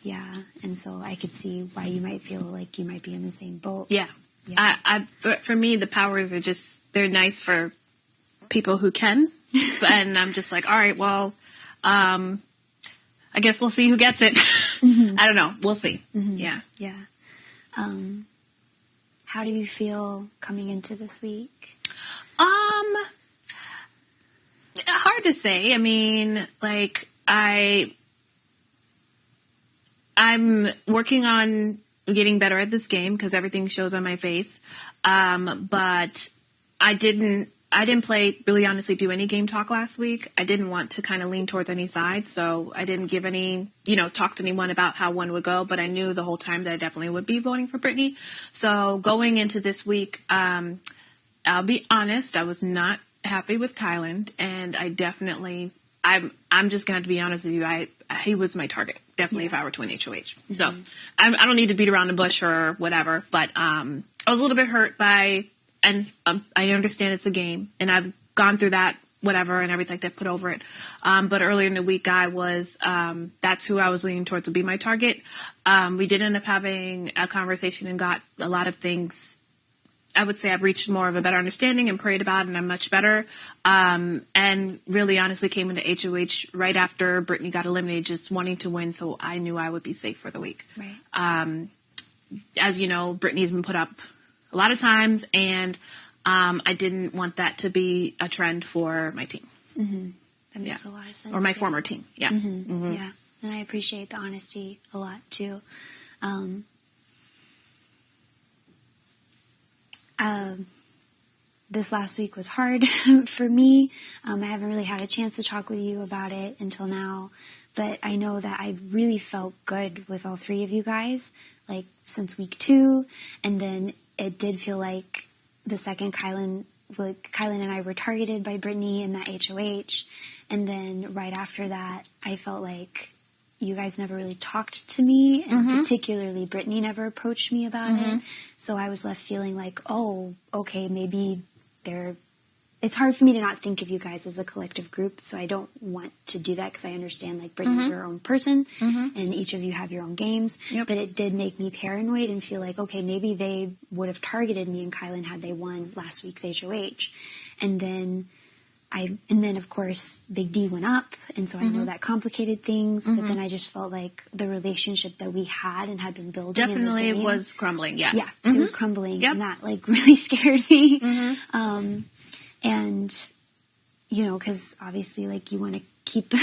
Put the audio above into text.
Yeah. And so I could see why you might feel like you might be in the same boat. Yeah. For me, the powers are just, they're nice for people who can. And I'm just like, all right, well, I guess we'll see who gets it. Mm-hmm. I don't know. We'll see. Mm-hmm. Yeah. Yeah. How do you feel coming into this week? Hard to say. I mean, like, I'm working on getting better at this game because everything shows on my face. But I didn't play, really honestly, do any game talk last week. I didn't want to kind of lean towards any side. So I didn't give any, talk to anyone about how one would go. But I knew the whole time that I definitely would be voting for Brittany. So going into this week, I'll be honest, I was not happy with Kyland. And I definitely, I'm just going to be honest with you. He was my target, definitely, if I were to win HOH. Mm-hmm. So I don't need to beat around the bush or whatever. But I was a little bit hurt by... And I understand it's a game, and I've gone through that, whatever, and everything that put over it. But earlier in the week, that's who I was leaning towards to be my target. We did end up having a conversation and got a lot of things. I would say I've reached more of a better understanding and prayed about it, and I'm much better. And really honestly came into HOH right after Brittany got eliminated, just wanting to win, so I knew I would be safe for the week. Right. As you know, Brittany's been put up a lot of times, and I didn't want that to be a trend for my team. Mm-hmm. That makes a lot of sense. Or my former team, yeah. Mm-hmm. Mm-hmm. Yeah, and I appreciate the honesty a lot, too. This last week was hard for me. I haven't really had a chance to talk with you about it until now, but I know that I really felt good with all three of you guys, like, since week 2, and then it did feel like the second Kyland and I were targeted by Brittany in that HOH, and then right after that, I felt like you guys never really talked to me, and particularly Brittany never approached me about it, so I was left feeling like, oh, okay, maybe it's hard for me to not think of you guys as a collective group, so I don't want to do that because I understand, like, Brittany's your own person, and each of you have your own games, but it did make me paranoid and feel like, okay, maybe they would have targeted me and Kyland had they won last week's HOH. And then of course, Big D went up, and so I know that complicated things, but then I just felt like the relationship that we had and had been building definitely in the game, was crumbling, yes. Yeah, it was crumbling, and that, like, really scared me. And, because obviously, like, you want to keep